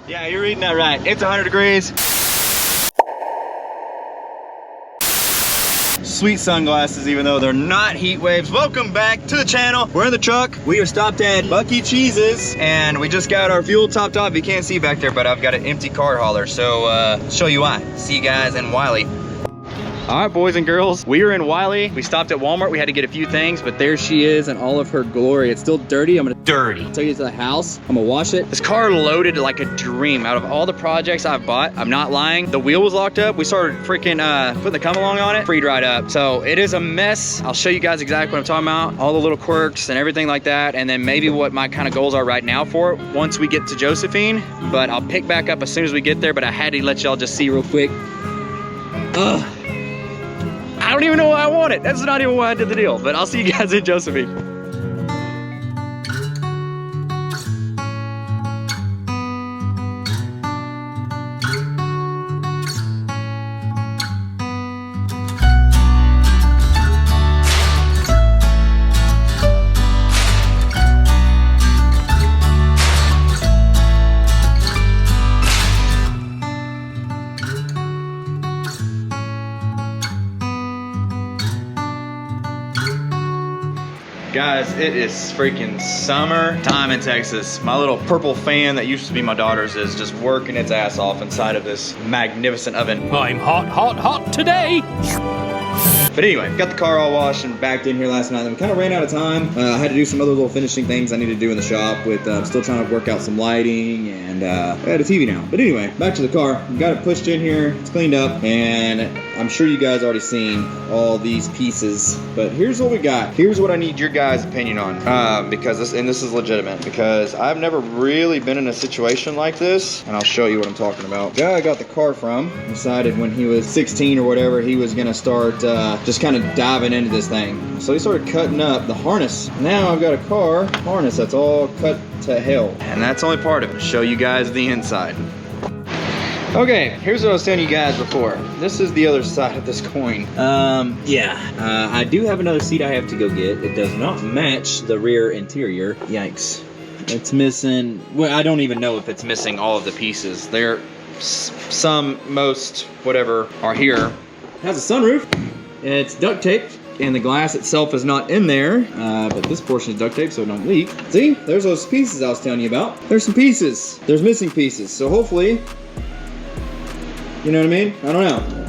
Yeah, you're reading that right. It's 100 degrees. Sweet sunglasses, even though they're not heat waves. Welcome back to the channel. We're in the truck. We are stopped at Bucky Cheese's, and we just got our fuel topped off. You can't see back there, but I've got an empty car hauler, so show you why. See you guys in Wiley. All right, boys and girls, we are in Wiley. We stopped at Walmart. We had to get a few things, but there she is in all of her glory. It's still dirty. I'm gonna take it to the house. I'm gonna wash it. This car loaded like a dream. Out of all the projects I've bought, I'm not lying. The wheel was locked up. We started freaking putting the come along on it. Freed right up. So it is a mess. I'll show you guys exactly what I'm talking about. All the little quirks and everything like that. And then maybe what my kind of goals are right now for it once we get to Josephine. But I'll pick back up as soon as we get there. But I had to let y'all just see real quick. Ugh. I don't even know why I want it. That's not even why I did the deal, but I'll see you guys in Josephine. Guys, it is freaking summer time in Texas. My little purple fan that used to be my daughter's is just working its ass off inside of this magnificent oven. I'm hot, hot, hot today. But anyway, got the car all washed and backed in here last night. And we kind of ran out of time. I had to do some other little finishing things I need to do in the shop with still trying to work out some lighting, and I had a TV now. But anyway, back to the car. Got it pushed in here. It's cleaned up, and I'm sure you guys already seen all these pieces. But here's what we got. Here's what I need your guys' opinion on, because this is legitimate, because I've never really been in a situation like this, and I'll show you what I'm talking about. The guy I got the car from decided when he was 16 or whatever, he was gonna start just kind of diving into this thing. So he started cutting up the harness. Now I've got a car harness that's all cut to hell. And that's only part of it. Show you guys the inside. Okay, here's what I was telling you guys before. This is the other side of this coin. I do have another seat I have to go get. It does not match the rear interior. Yikes. It's missing, well, I don't even know if it's missing all of the pieces. Most, whatever, are here. It has a sunroof. It's duct taped, and the glass itself is not in there, but this portion is duct taped so it don't leak. See, there's those pieces I was telling you about. There's some pieces. There's missing pieces. So hopefully, you know what I mean? I don't know.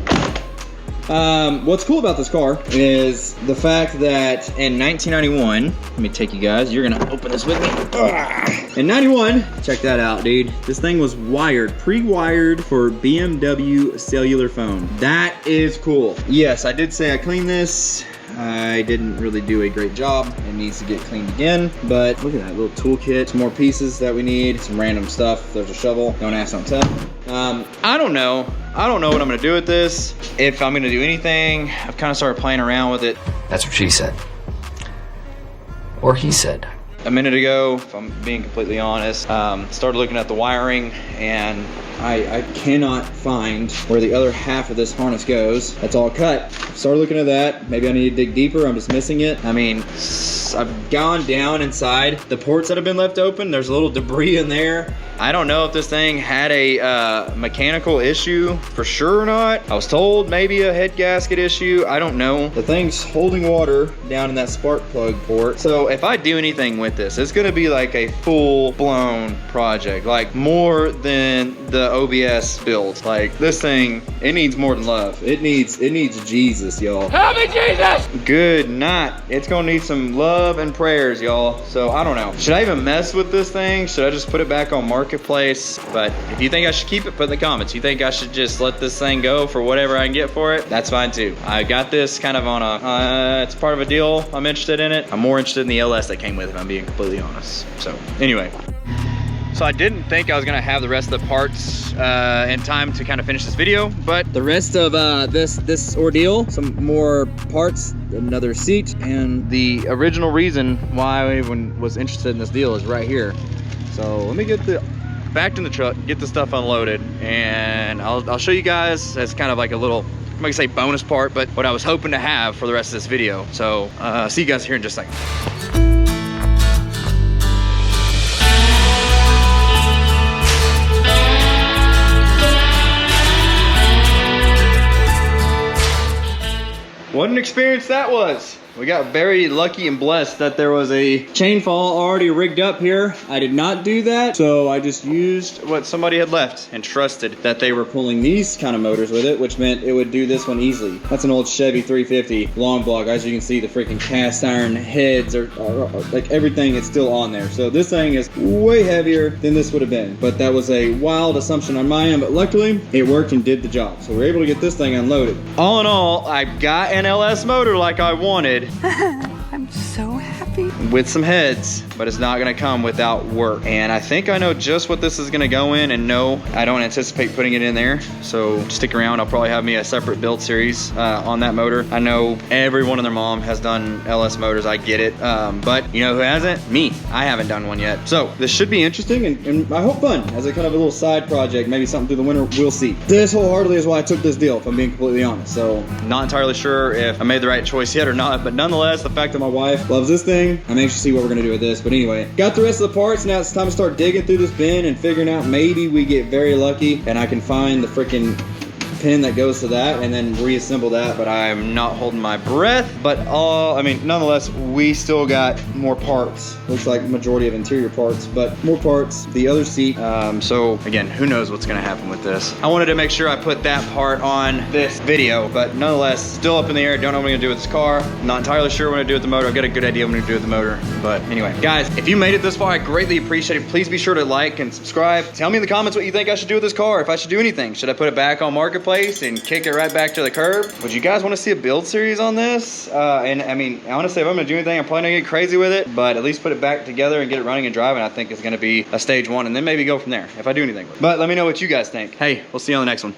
What's cool about this car is the fact that in 1991, let me take you guys, you're gonna open this with me. In 91, check that out, dude. This thing was wired, pre-wired for BMW cellular phone. That is cool. Yes, I did say I cleaned this. I didn't really do a great job. It needs to get cleaned again, but look at that little toolkit. Some more pieces that we need, some random stuff. There's a shovel. Don't ask, don't tell. I don't know what I'm gonna do with this. If I'm gonna do anything, I've kind of started playing around with it. That's what she said. Or he said. A minute ago, if I'm being completely honest, started looking at the wiring, and I cannot find where the other half of this harness goes. That's all cut. Started looking at that. Maybe I need to dig deeper. I'm just missing it. I mean, I've gone down inside the ports that have been left open. There's a little debris in there. I don't know if this thing had a mechanical issue for sure or not. I was told maybe a head gasket issue. I don't know. The thing's holding water down in that spark plug port. So if I do anything with this, it's gonna be like a full-blown project, like more than the OBS build. Like this thing, it needs more than love. It needs Jesus, y'all. Help me, Jesus! Good night. It's gonna need some love and prayers, y'all. So I don't know. Should I even mess with this thing? Should I just put it back on Marketplace? But if you think I should keep it, put in the comments. You think I should just let this thing go for whatever I can get for it? That's fine too. I got this kind of on a, it's part of a deal. I'm interested in it. I'm more interested in the LS that came with it, if I'm being completely honest. So anyway. So I didn't think I was gonna have the rest of the parts in time to kind of finish this video, but the rest of this ordeal, some more parts, another seat, and the original reason why I even was interested in this deal is right here. So let me get back in the truck, get the stuff unloaded, and I'll show you guys as kind of like a little, I'm gonna say bonus part, but what I was hoping to have for the rest of this video. So see you guys here in just a second. What an experience that was. We got very lucky and blessed that there was a chain fall already rigged up here. I did not do that, so I just used what somebody had left and trusted that they were pulling these kind of motors with it, which meant it would do this one easily. That's an old Chevy 350 long block. As you can see, the freaking cast iron heads are like everything is still on there. So this thing is way heavier than this would have been, but that was a wild assumption on my end, but luckily it worked and did the job. So we're able to get this thing unloaded. All in all, I got an LS motor like I wanted. I'm so happy. With some heads, but it's not gonna come without work. And I think I know just what this is gonna go in, and no, I don't anticipate putting it in there. So stick around, I'll probably have me a separate build series on that motor. I know everyone and their mom has done LS motors, I get it. But you know who hasn't? Me. I haven't done one yet. So this should be interesting and I hope fun as a kind of a little side project, maybe something through the winter, we'll see. This wholeheartedly is why I took this deal, if I'm being completely honest. So not entirely sure if I made the right choice yet or not, but nonetheless, the fact that my wife loves this thing, I'm anxious to see what we're gonna do with this. But anyway, got the rest of the parts. Now it's time to start digging through this bin and figuring out, maybe we get very lucky and I can find the freaking pin that goes to that and then reassemble that, but I'm not holding my breath. But I mean, nonetheless, we still got more parts. Looks like majority of interior parts, but more parts. The other seat. So again, who knows what's gonna happen with this. I wanted to make sure I put that part on this video, but nonetheless, still up in the air. Don't know what I'm gonna do with this car. Not entirely sure what I'm gonna do with the motor. I've got a good idea what I'm gonna do with the motor. But anyway, guys, if you made it this far, I greatly appreciate it. Please be sure to like and subscribe. Tell me in the comments what you think I should do with this car. If I should do anything. Should I put it back on Marketplace and kick it right back to the curb? Would you guys want to see a build series on this? And I mean, honestly, if I'm gonna do anything, I'm probably not gonna get crazy with it, but at least put it back together and get it running and driving, I think is gonna be a stage one, and then maybe go from there if I do anything. But let me know what you guys think. Hey, we'll see you on the next one.